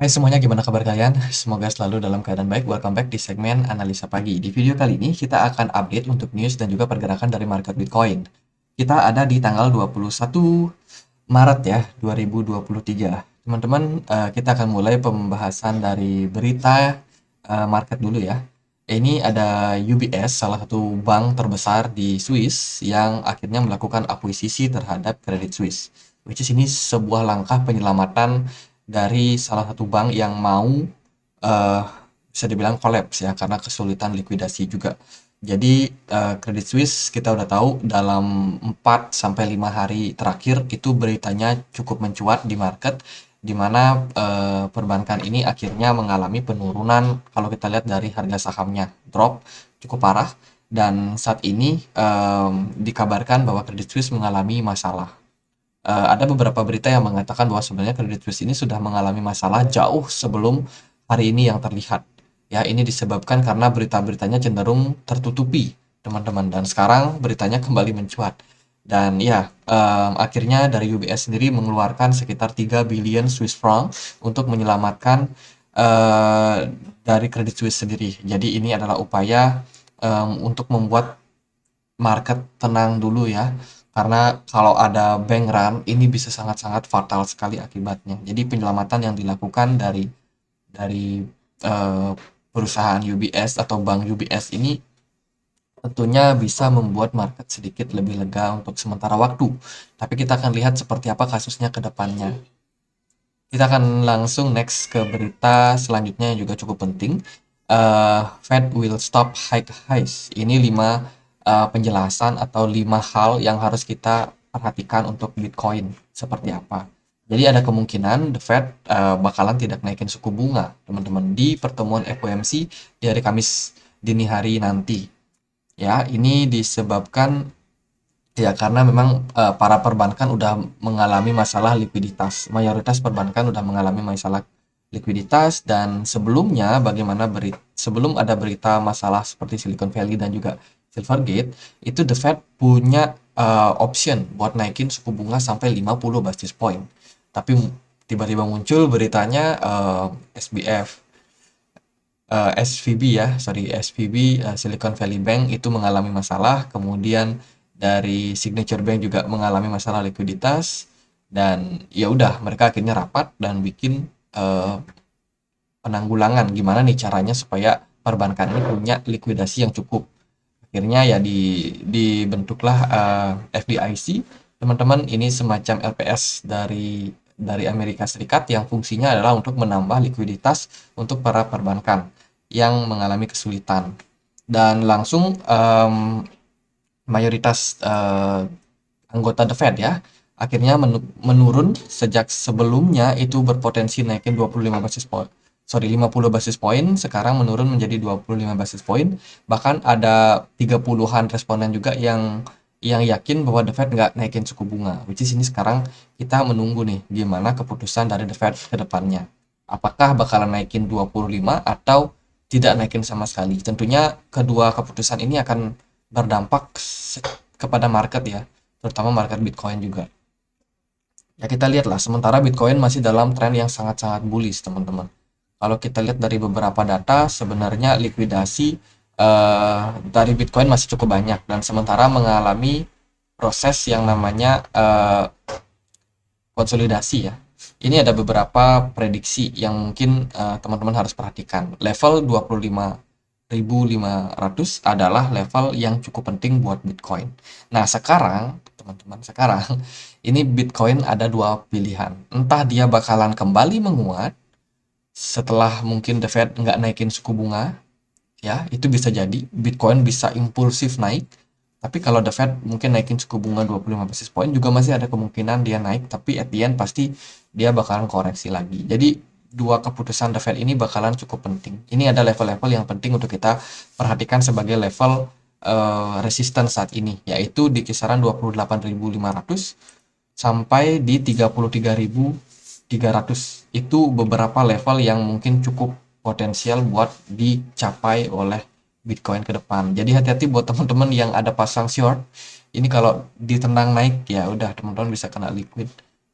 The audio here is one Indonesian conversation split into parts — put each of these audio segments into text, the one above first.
Hai semuanya, gimana kabar kalian? Semoga selalu dalam keadaan baik. Welcome back di segmen Analisa Pagi. Di video kali ini kita akan update untuk news dan juga pergerakan dari market Bitcoin. Kita ada di tanggal 21 Maret ya, 2023. Teman-teman, kita akan mulai pembahasan dari berita market dulu ya. Ini ada UBS, salah satu bank terbesar di Swiss yang akhirnya melakukan akuisisi terhadap Credit Suisse. Which is ini sebuah langkah penyelamatan dari salah satu bank yang mau eh, bisa dibilang kolaps ya karena kesulitan likuidasi juga. Jadi Credit Suisse kita udah tahu dalam 4 sampai 5 hari terakhir itu beritanya cukup mencuat di market di mana perbankan ini akhirnya mengalami penurunan kalau kita lihat dari harga sahamnya drop cukup parah dan saat ini dikabarkan bahwa Credit Suisse mengalami masalah. Ada beberapa berita yang mengatakan bahwa sebenarnya Credit Suisse ini sudah mengalami masalah jauh sebelum hari ini yang terlihat. Ya, ini disebabkan karena berita-beritanya cenderung tertutupi, teman-teman. Dan sekarang beritanya kembali mencuat. Dan ya, akhirnya dari UBS sendiri mengeluarkan sekitar 3 billion Swiss franc untuk menyelamatkan eh, dari Credit Suisse sendiri. Jadi ini adalah upaya untuk membuat market tenang dulu ya. Karena kalau ada bank run, ini bisa sangat-sangat fatal sekali akibatnya. Jadi penyelamatan yang dilakukan dari eh, perusahaan UBS atau bank UBS ini tentunya bisa membuat market sedikit lebih lega untuk sementara waktu. Tapi kita akan lihat seperti apa kasusnya ke depannya. Kita akan langsung next ke berita selanjutnya yang juga cukup penting. Fed will stop hike highs. Ini 5 penjelasan atau 5 hal yang harus kita perhatikan untuk Bitcoin. Seperti apa? Jadi ada kemungkinan the Fed bakalan tidak naikin suku bunga, teman-teman, di pertemuan FOMC di hari Kamis dini hari nanti. Ya, ini disebabkan ya karena memang para perbankan udah mengalami masalah likuiditas. Mayoritas perbankan udah mengalami masalah likuiditas dan sebelumnya sebelum ada berita masalah seperti Silicon Valley dan juga Silvergate, itu The Fed punya option buat naikin suku bunga sampai 50 basis point. Tapi tiba-tiba muncul beritanya SBF SVB ya, sorry SVB Silicon Valley Bank itu mengalami masalah, kemudian dari Signature Bank juga mengalami masalah likuiditas dan ya udah mereka akhirnya rapat dan bikin eh, penanggulangan gimana nih caranya supaya perbankan ini punya likuidasi yang cukup. Akhirnya ya dibentuklah FDIC, teman-teman. Ini semacam LPS dari Amerika Serikat yang fungsinya adalah untuk menambah likuiditas untuk para perbankan yang mengalami kesulitan. Dan langsung mayoritas anggota The Fed ya akhirnya menurun sejak sebelumnya itu berpotensi naikin 25 basis point. Sorry, 50 basis point, sekarang menurun menjadi 25 basis point. Bahkan ada 30-an responden juga yang yakin bahwa The Fed nggak naikin suku bunga. Which is ini sekarang kita menunggu nih gimana keputusan dari The Fed ke depannya. Apakah bakalan naikin 25 atau tidak naikin sama sekali. Tentunya kedua keputusan ini akan berdampak kepada market ya, terutama market Bitcoin juga. Ya kita lihatlah, sementara Bitcoin masih dalam tren yang sangat-sangat bullish teman-teman. Kalau kita lihat dari beberapa data, sebenarnya likuidasi dari Bitcoin masih cukup banyak dan sementara mengalami proses yang namanya konsolidasi ya. Ini ada beberapa prediksi yang mungkin teman-teman harus perhatikan. Level 25.500 adalah level yang cukup penting buat Bitcoin. Nah, sekarang teman-teman, sekarang ini Bitcoin ada dua pilihan. Entah dia bakalan kembali menguat setelah mungkin The Fed nggak naikin suku bunga, ya itu bisa jadi Bitcoin bisa impulsif naik. Tapi kalau The Fed mungkin naikin suku bunga 25 basis point juga masih ada kemungkinan dia naik, tapi at the end pasti dia bakalan koreksi lagi. Jadi dua keputusan The Fed ini bakalan cukup penting. Ini ada level-level yang penting untuk kita perhatikan sebagai level resistance saat ini, yaitu di kisaran 28.500 sampai di 33.300. Itu beberapa level yang mungkin cukup potensial buat dicapai oleh Bitcoin ke depan. Jadi hati-hati buat teman-teman yang ada pasang short. Ini kalau ditendang naik ya udah teman-teman bisa kena liquid.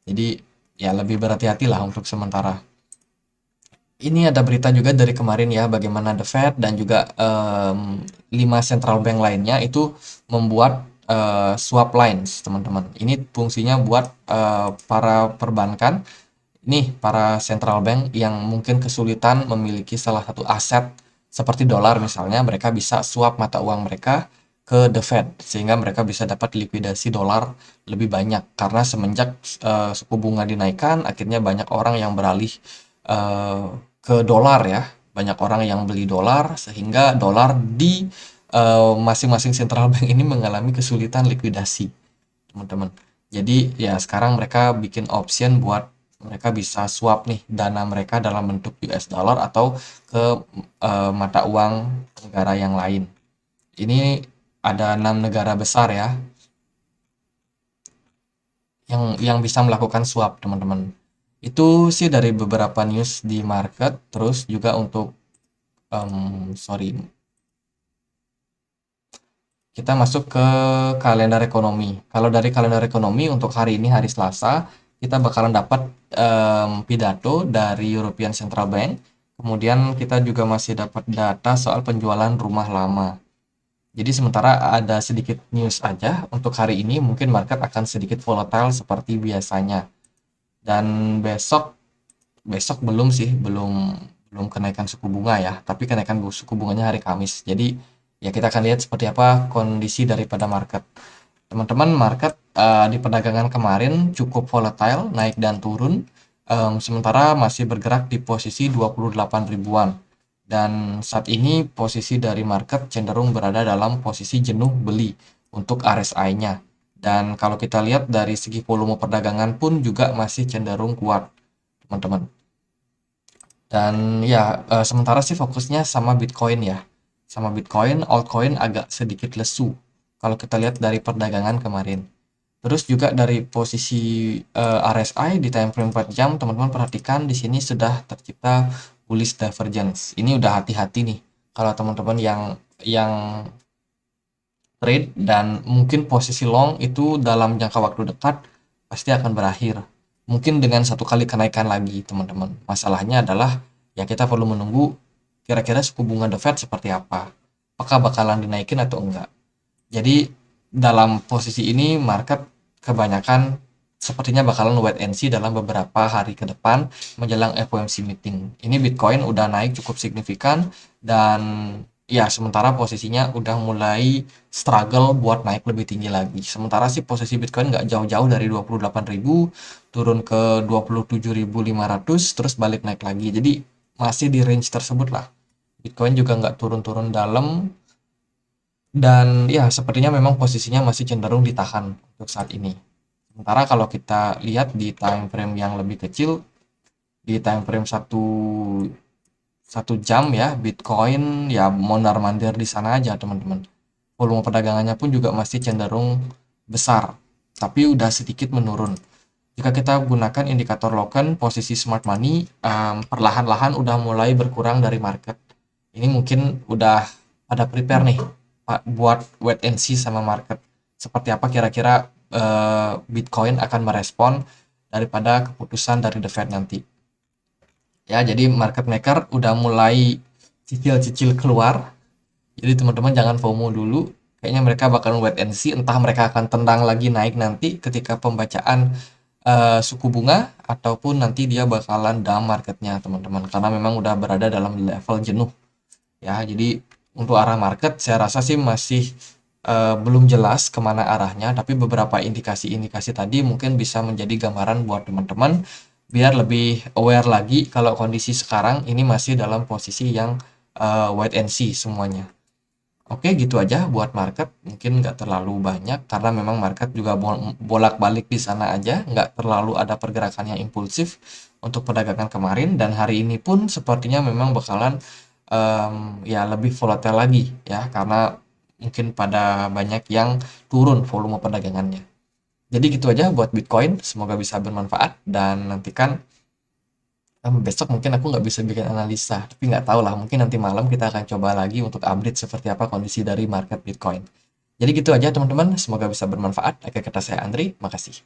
Jadi ya lebih berhati-hati lah untuk sementara. Ini ada berita juga dari kemarin ya, bagaimana The Fed dan juga 5 central bank lainnya itu membuat swap lines, teman-teman. Ini fungsinya buat para perbankan, nih para central bank yang mungkin kesulitan memiliki salah satu aset seperti dolar misalnya, mereka bisa swap mata uang mereka ke The Fed sehingga mereka bisa dapat likuidasi dolar lebih banyak karena semenjak suku bunga dinaikkan, akhirnya banyak orang yang beralih eh, ke dolar ya. Banyak orang yang beli dolar sehingga dolar di masing-masing central bank ini mengalami kesulitan likuidasi, teman-teman. Jadi ya sekarang mereka bikin option buat mereka bisa swap nih dana mereka dalam bentuk US dollar atau ke mata uang negara yang lain. Ini ada 6 negara besar ya yang bisa melakukan swap, teman-teman. Itu sih dari beberapa news di market. Terus juga untuk sorry, kita masuk ke kalender ekonomi. Kalau dari kalender ekonomi untuk hari ini hari Selasa, kita bakalan dapat pidato dari European Central Bank. Kemudian kita juga masih dapat data soal penjualan rumah lama. Jadi sementara ada sedikit news aja untuk hari ini, mungkin market akan sedikit volatile seperti biasanya. Dan besok besok belum sih, belum belum kenaikan suku bunga ya, tapi kenaikan suku bunganya hari Kamis. Jadi ya kita akan lihat seperti apa kondisi daripada market. Teman-teman, market di perdagangan kemarin cukup volatile, naik dan turun. Sementara masih bergerak di posisi 28 ribuan. Dan saat ini posisi dari market cenderung berada dalam posisi jenuh beli untuk RSI-nya. Dan kalau kita lihat dari segi volume perdagangan pun juga masih cenderung kuat, teman-teman. Dan ya, sementara sih fokusnya sama Bitcoin ya. Sama Bitcoin, altcoin agak sedikit lesu kalau kita lihat dari perdagangan kemarin. Terus juga dari posisi RSI di time frame 4 jam, teman-teman perhatikan di sini sudah tercipta bullish divergence. Ini udah hati-hati nih kalau teman-teman yang trade dan mungkin posisi long itu dalam jangka waktu dekat pasti akan berakhir. Mungkin dengan satu kali kenaikan lagi, teman-teman. Masalahnya adalah ya kita perlu menunggu kira-kira suku bunga The Fed seperti apa. Apakah bakalan dinaikin atau enggak. Jadi dalam posisi ini market kebanyakan sepertinya bakalan wait and see dalam beberapa hari ke depan menjelang FOMC meeting. Ini Bitcoin udah naik cukup signifikan dan ya sementara posisinya udah mulai struggle buat naik lebih tinggi lagi. Sementara sih posisi Bitcoin nggak jauh-jauh dari 28.000 turun ke 27.500 terus balik naik lagi. Jadi masih di range tersebut lah. Bitcoin juga nggak turun-turun dalam dan ya sepertinya memang posisinya masih cenderung ditahan untuk saat ini. Sementara kalau kita lihat di time frame yang lebih kecil, di time frame satu jam ya, Bitcoin ya mondar-mandir di sana aja, teman-teman. Volume perdagangannya pun juga masih cenderung besar, tapi udah sedikit menurun. Jika kita gunakan indikator Loken, posisi smart money perlahan-lahan udah mulai berkurang dari market. Ini mungkin udah pada prepare nih Pak, buat wait and see sama market. Seperti apa kira-kira Bitcoin akan merespon daripada keputusan dari The Fed nanti. Ya, jadi market maker udah mulai cicil-cicil keluar. Jadi teman-teman jangan FOMO dulu. Kayaknya mereka bakal wait and see, entah mereka akan tendang lagi naik nanti ketika pembacaan suku bunga ataupun nanti dia bakalan down marketnya, teman-teman. Karena memang udah berada dalam level jenuh. Ya, jadi untuk arah market saya rasa sih masih belum jelas kemana arahnya, tapi beberapa indikasi-indikasi tadi mungkin bisa menjadi gambaran buat teman-teman biar lebih aware lagi kalau kondisi sekarang ini masih dalam posisi yang wait and see semuanya. Oke, gitu aja buat market. Mungkin nggak terlalu banyak karena memang market juga bolak-balik di sana aja, nggak terlalu ada pergerakan yang impulsif untuk perdagangan kemarin dan hari ini pun sepertinya memang bakalan ya lebih volatile lagi ya karena mungkin pada banyak yang turun volume perdagangannya. Jadi gitu aja buat Bitcoin, semoga bisa bermanfaat dan nantikan besok mungkin aku nggak bisa bikin analisa, tapi nggak tahu lah, mungkin nanti malam kita akan coba lagi untuk update seperti apa kondisi dari market Bitcoin. Jadi gitu aja teman-teman, semoga bisa bermanfaat. Akhir kata saya Andri, makasih.